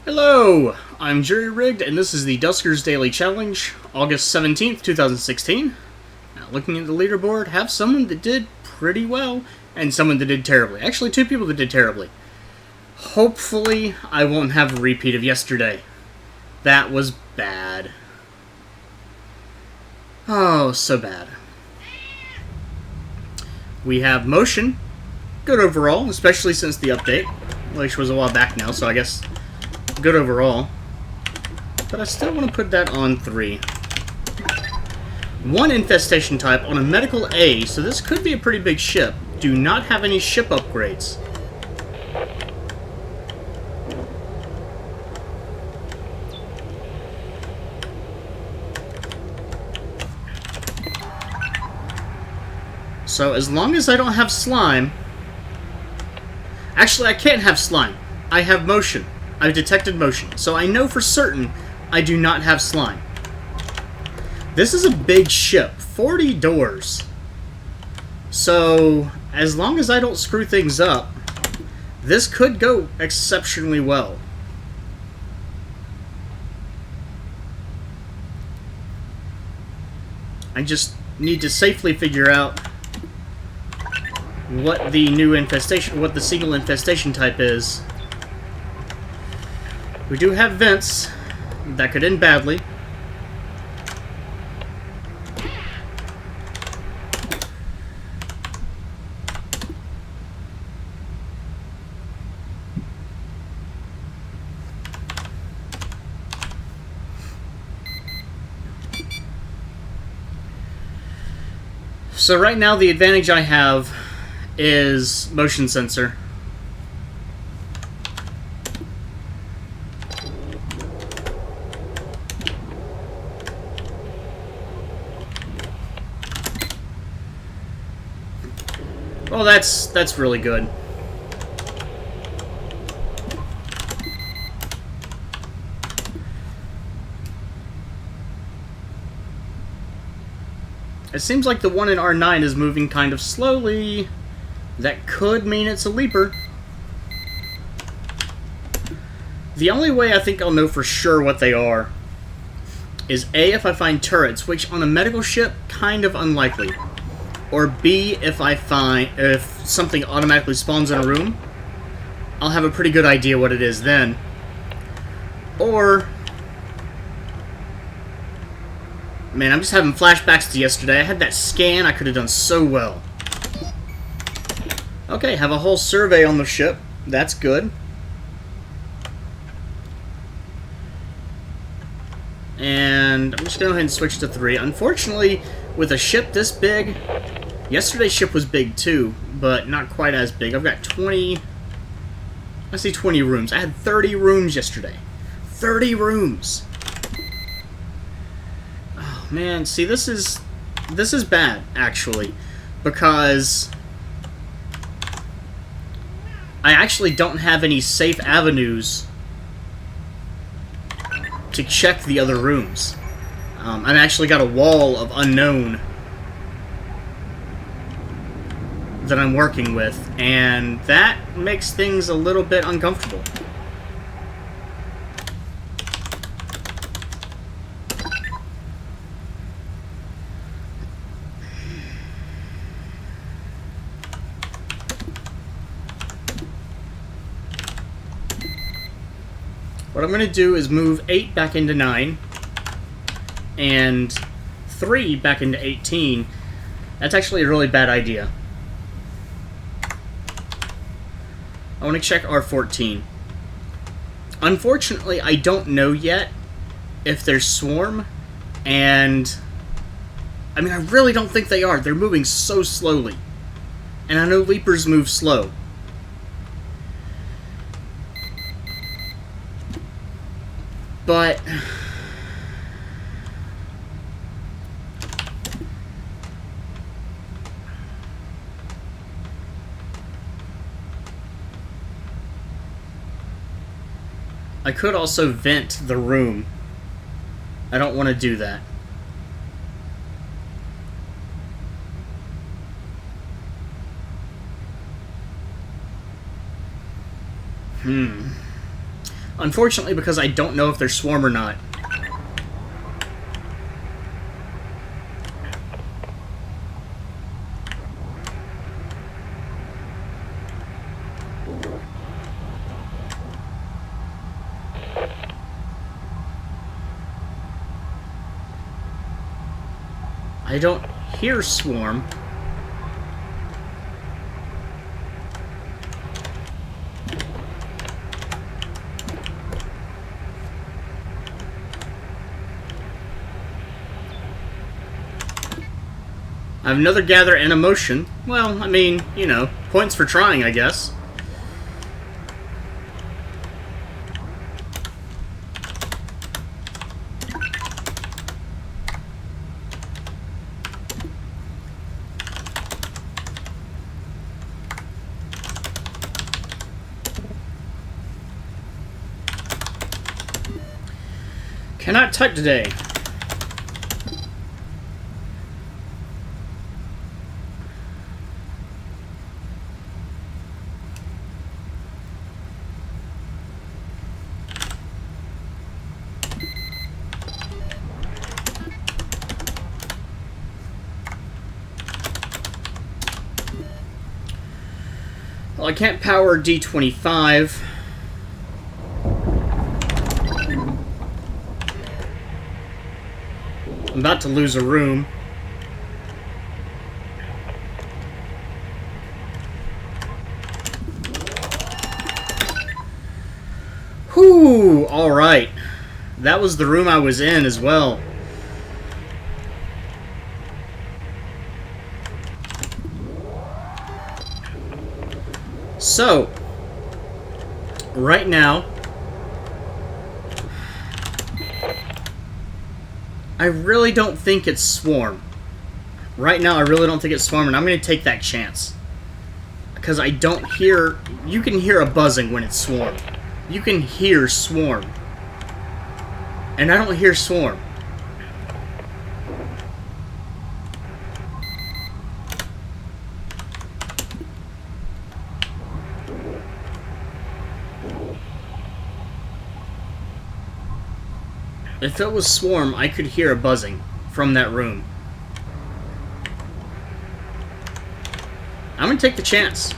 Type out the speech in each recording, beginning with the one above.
Hello, I'm Jerry Rigged, and this is the Duskers Daily Challenge, August 17th, 2016. Now, looking at the leaderboard, have someone that did pretty well, and someone that did terribly. Actually, two people that did terribly. Hopefully, I won't have a repeat of yesterday. That was bad. Oh, so bad. We have motion. Good overall, especially since the update. Which was a while back now, so I guess good overall. But I still want to put that on 3. 1 infestation type on a medical A, so this could be a pretty big ship. Do not have any ship upgrades. So as long as I don't have slime... Actually, I can't have slime. I have motion. I've detected motion. So I know for certain I do not have slime. This is a big ship. 40 doors. So as long as I don't screw things up, this could go exceptionally well. I just need to safely figure out what the new infestation, what the single infestation type is. We do have vents. That could end badly. So right now the advantage I have is motion sensor. Well, that's really good. It seems like the one in R9 is moving kind of slowly. That could mean it's a leaper. The only way I think I'll know for sure what they are is A, if I find turrets, which on a medical ship, kind of unlikely. Or B, if something automatically spawns in a room, I'll have a pretty good idea what it is then. Or... Man, I'm just having flashbacks to yesterday. I had that scan, I could have done so well. Okay, have a whole survey on the ship. That's good. And I'm just going to go ahead and switch to 3. Unfortunately, with a ship this big... Yesterday's ship was big too, but not quite as big. I've got 20... I say 20 rooms. I had 30 rooms yesterday. 30 rooms! Oh, man. See, this is bad, actually. Because... I actually don't have any safe avenues to check the other rooms. I've actually got a wall of unknown that I'm working with, and that makes things a little bit uncomfortable. What I'm going to do is move 8 back into 9, and 3 back into 18. That's actually a really bad idea. I want to check R14. Unfortunately, I don't know yet if they're swarm, and... I mean, I really don't think they are. They're moving so slowly. And I know Leapers move slow. But... I could also vent the room. I don't want to do that. Unfortunately, because I don't know if they're swarm or not. I don't hear swarm. I have another gather and a motion. Well, I mean, you know, points for trying, I guess. Cannot type today. Well, I can't power D25. I'm about to lose a room. Whew! Alright. That was the room I was in as well. So, right now, I really don't think it's swarm. Right now, I really don't think it's swarm, and I'm going to take that chance. Because I don't hear... You can hear a buzzing when it's swarm. You can hear swarm. And I don't hear swarm. If it was swarm, I could hear a buzzing from that room. I'm gonna take the chance.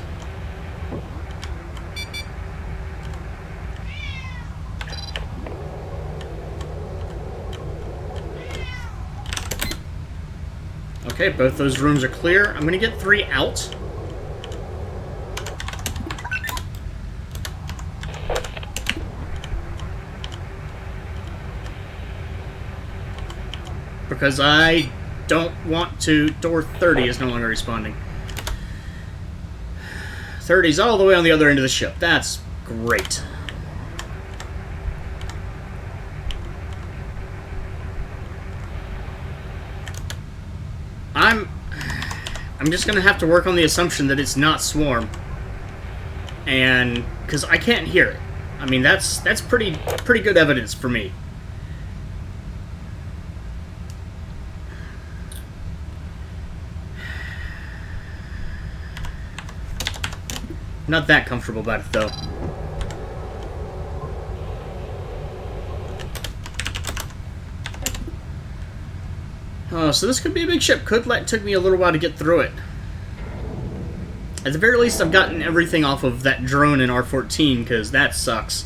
Okay, both those rooms are clear. I'm gonna get 3 out. Because I don't want to... Door 30 is no longer responding. 30's all the way on the other end of the ship. That's great. I'm just gonna have to work on the assumption that it's not swarm. And... because I can't hear it. I mean, that's pretty good evidence for me. Not that comfortable about it, though. Oh, so this could be a big ship. Took me a little while to get through it. At the very least, I've gotten everything off of that drone in R14, because that sucks.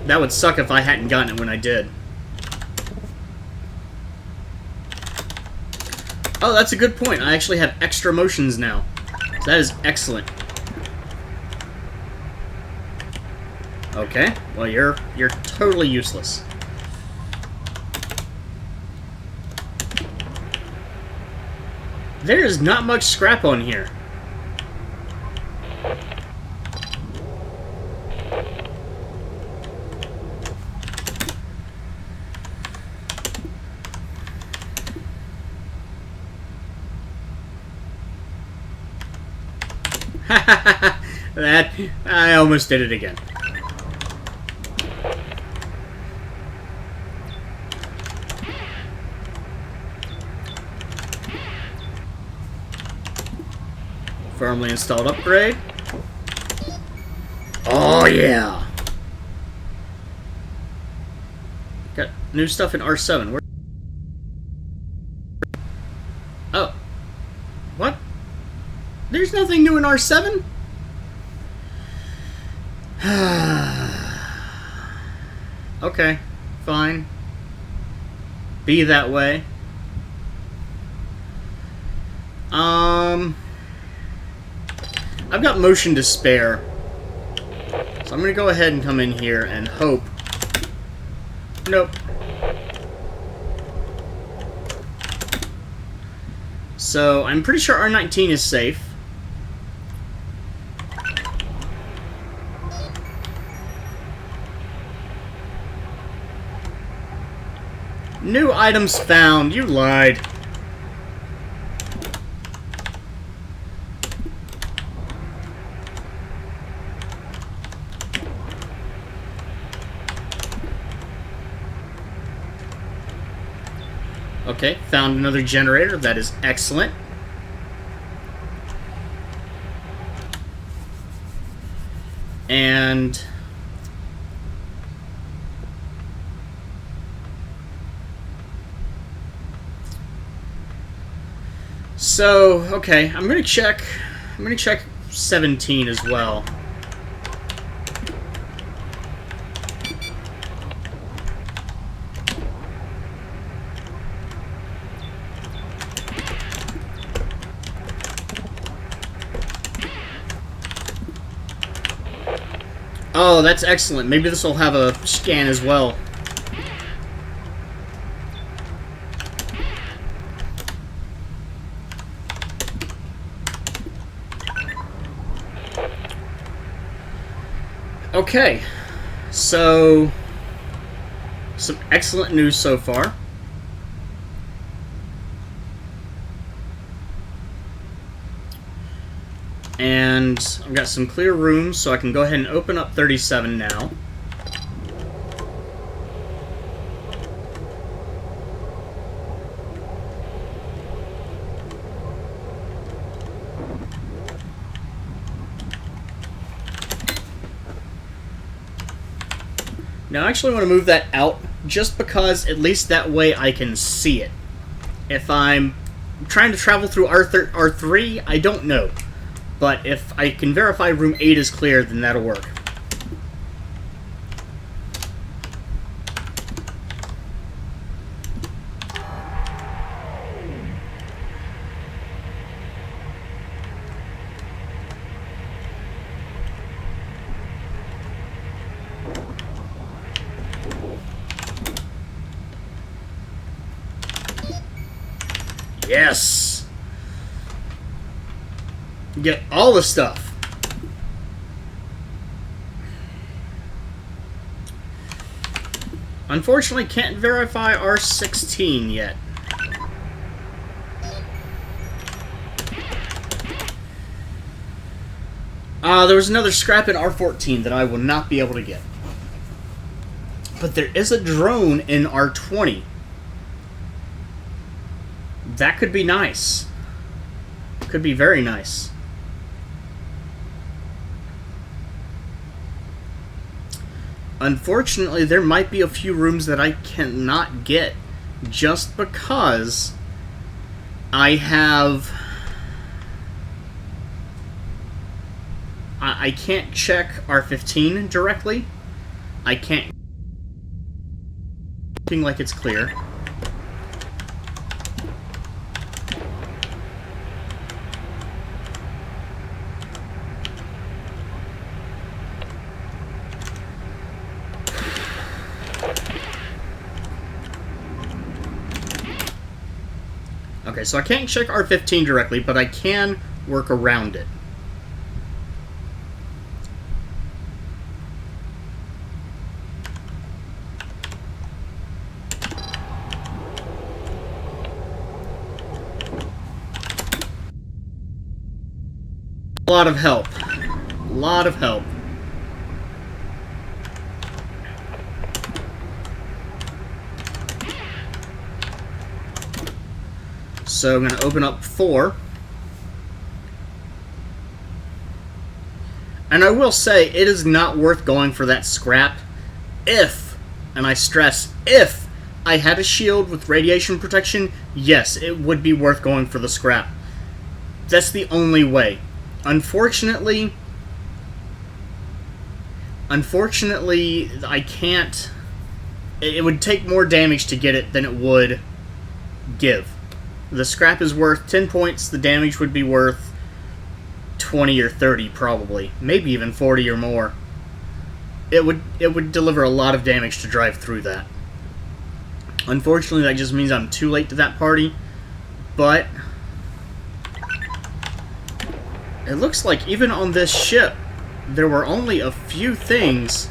That would suck if I hadn't gotten it when I did. Oh, that's a good point. I actually have extra motions now. So that is excellent. Okay, well you're totally useless. There is not much scrap on here. That... I almost did it again. Firmly installed upgrade. Oh, yeah. Got new stuff in R7. Where? Oh. What? There's nothing new in R7? Okay. Fine. Be that way. I've got motion to spare. So I'm going to go ahead and come in here and hope. Nope. So I'm pretty sure R19 is safe. New items found. You lied. Okay, found another generator. That is excellent. And so, okay, I'm gonna check 17 as well. Oh, that's excellent. Maybe this will have a scan as well. Okay, so some excellent news so far. And I've got some clear rooms, so I can go ahead and open up 37 now. Now I actually want to move that out, just because at least that way I can see it. If I'm trying to travel through R3, I don't know. But if I can verify room 8 is clear, then that'll work. Yes! Get all the stuff. Unfortunately, can't verify R16 yet. There was another scrap in R14 that I will not be able to get. But there is a drone in R20. That could be nice. Could be very nice. Unfortunately, there might be a few rooms that I cannot get just because I have... I can't check R15 directly. I can't... looking like it's clear. Okay, so I can't check R15 directly, but I can work around it. A lot of help. A lot of help. So I'm going to open up 4. And I will say, it is not worth going for that scrap if, and I stress, if I had a shield with radiation protection, yes, it would be worth going for the scrap. That's the only way. Unfortunately, I can't... It would take more damage to get it than it would give. The scrap is worth 10 points, the damage would be worth 20 or 30 probably. Maybe even 40 or more. It would deliver a lot of damage to drive through that. Unfortunately, that just means I'm too late to that party, but it looks like even on this ship, there were only a few things.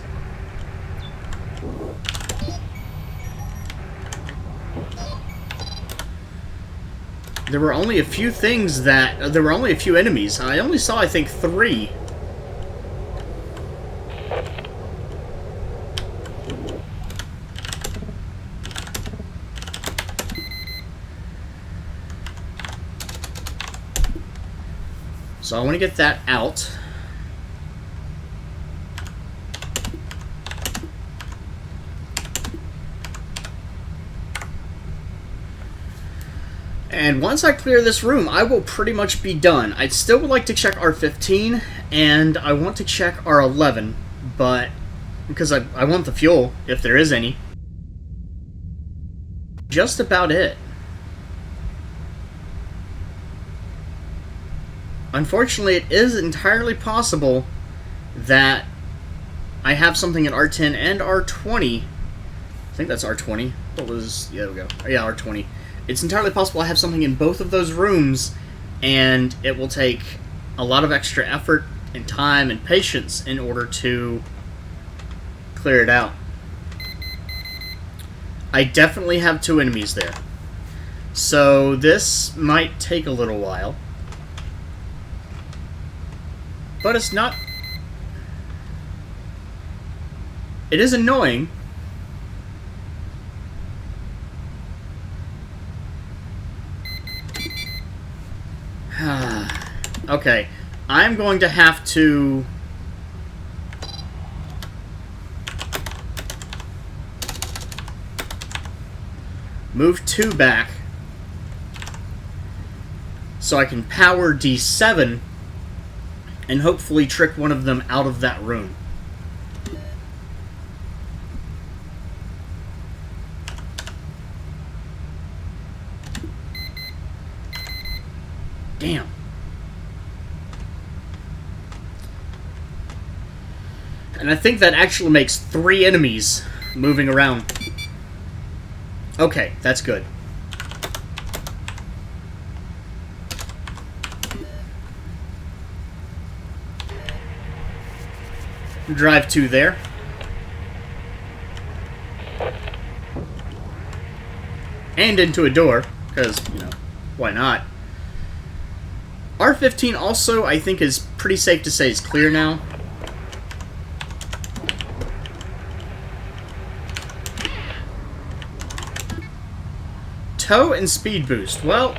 There were only a few things that... there were only a few enemies. I only saw, I think, 3. So I want to get that out. And once I clear this room, I will pretty much be done. I'd still would like to check R15, and I want to check R11, but... because I want the fuel, if there is any. Just about it. Unfortunately, it is entirely possible that I have something at R10 and R20. I think that's R20. What was... yeah, there we go. Yeah, R20. It's entirely possible I have something in both of those rooms, and it will take a lot of extra effort and time and patience in order to clear it out. I definitely have 2 enemies there. So this might take a little while. But it's not... it is annoying. Okay, I'm going to have to... move 2 back so I can power D7 and hopefully trick one of them out of that room. Damn. And I think that actually makes 3 enemies moving around. Okay, that's good. Drive 2 there. And into a door, because, you know, why not? R15 also, I think, is pretty safe to say is clear now. Tow and speed boost. Well...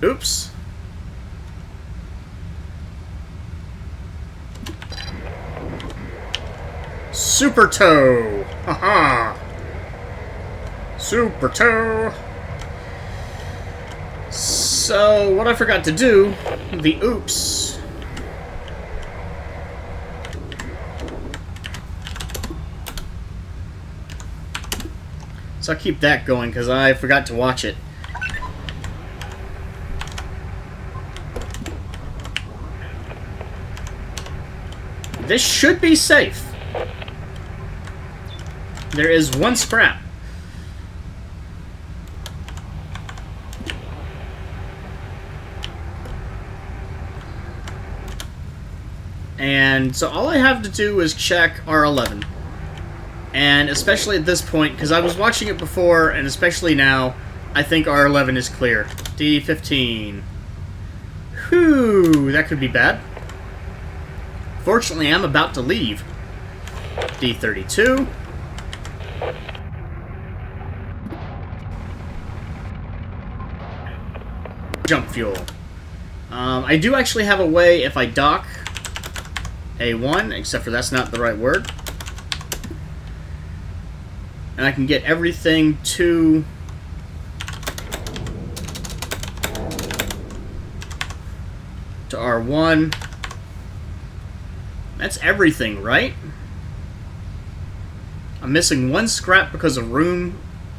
oops. Super tow! Haha! Super tow! So, what I forgot to do, the oops. So I'll keep that going because I forgot to watch it. This should be safe. There is 1 scrap. And so all I have to do is check R11. And especially at this point, because I was watching it before, and especially now, I think R11 is clear. D15. Whew, that could be bad. Fortunately, I'm about to leave. D32. Jump fuel. I do actually have a way if I dock A1, except for that's not the right word. And I can get everything to R1. That's everything, right? I'm missing one scrap because a room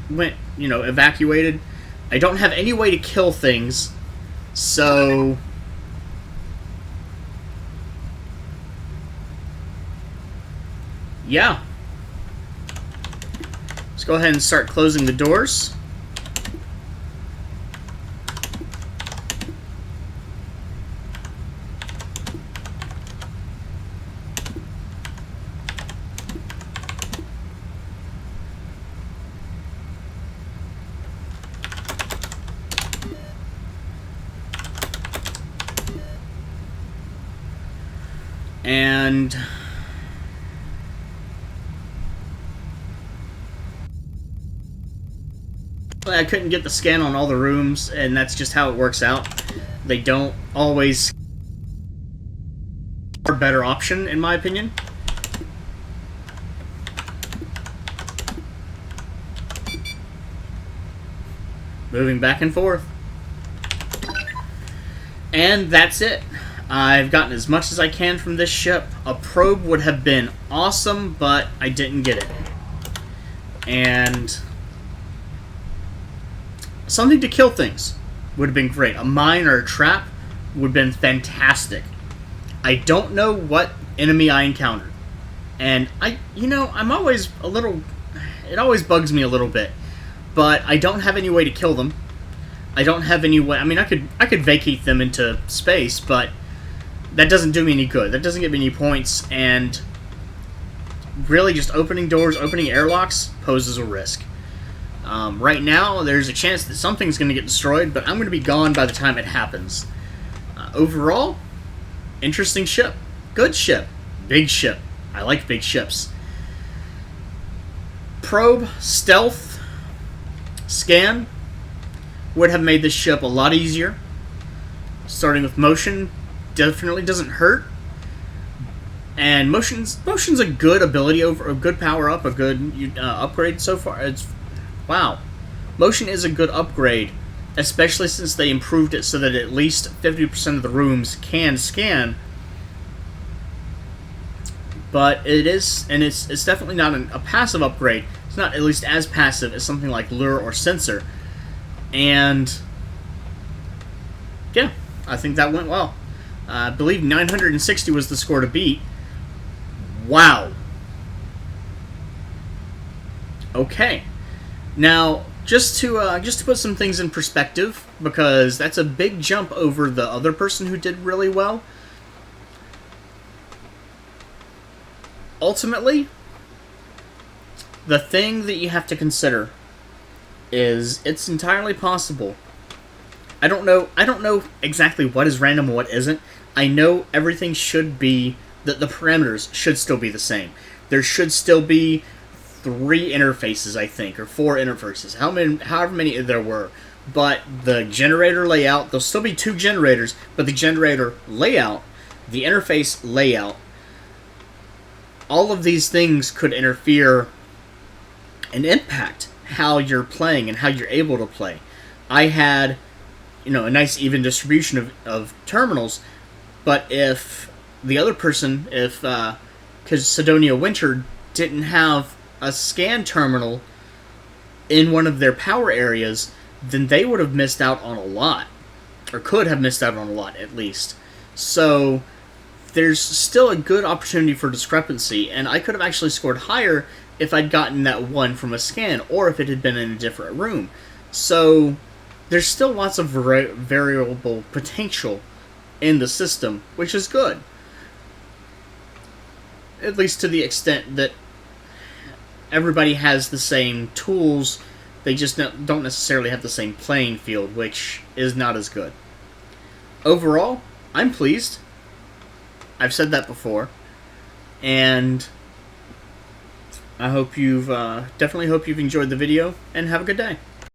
went, evacuated. I don't have any way to kill things, so yeah. Let's go ahead and start closing the doors. And I couldn't get the scan on all the rooms, and that's just how it works out. They don't always are a better option, in my opinion. Moving back and forth. And that's it. I've gotten as much as I can from this ship. A probe would have been awesome, but I didn't get it. And something to kill things would have been great. A mine or a trap would have been fantastic. I don't know what enemy I encountered. And I'm always a little... It always bugs me a little bit. But I don't have any way to kill them. I don't have any way... I mean, I could vacate them into space, but that doesn't do me any good. That doesn't get me any points, and really just opening doors, opening airlocks poses a risk. Right now, there's a chance that something's going to get destroyed, but I'm going to be gone by the time it happens. Overall, interesting ship. Good ship. Big ship. I like big ships. Probe, stealth, scan would have made this ship a lot easier. Starting with motion definitely doesn't hurt. And motion's a good ability, over a good power up, a good upgrade so far. Wow. Motion is a good upgrade, especially since they improved it so that at least 50% of the rooms can scan. But it is, and it's definitely not a passive upgrade. It's not at least as passive as something like Lure or Sensor. And yeah, I think that went well. I believe 960 was the score to beat. Wow. Okay. Now, just to put some things in perspective, because that's a big jump over the other person who did really well. Ultimately, the thing that you have to consider is it's entirely possible. I don't know exactly what is random and what isn't. I know everything should be, the parameters should still be the same. There should still be 3 interfaces, I think, or 4 interfaces, however many there were. But the generator layout, there'll still be 2 generators, but the generator layout, the interface layout, all of these things could interfere and impact how you're playing and how you're able to play. I had, a nice even distribution of terminals, but if the other person, because Sidonia Winter didn't have a scan terminal in one of their power areas, then they would have missed out on a lot, or could have missed out on a lot at least. So there's still a good opportunity for discrepancy, and I could have actually scored higher if I'd gotten that one from a scan, or if it had been in a different room. So there's still lots of variable potential in the system, which is good. at least to the extent that everybody has the same tools, they just don't necessarily have the same playing field, which is not as good. Overall, I'm pleased. I've said that before, and I hope you've definitely hope you've enjoyed the video, and have a good day.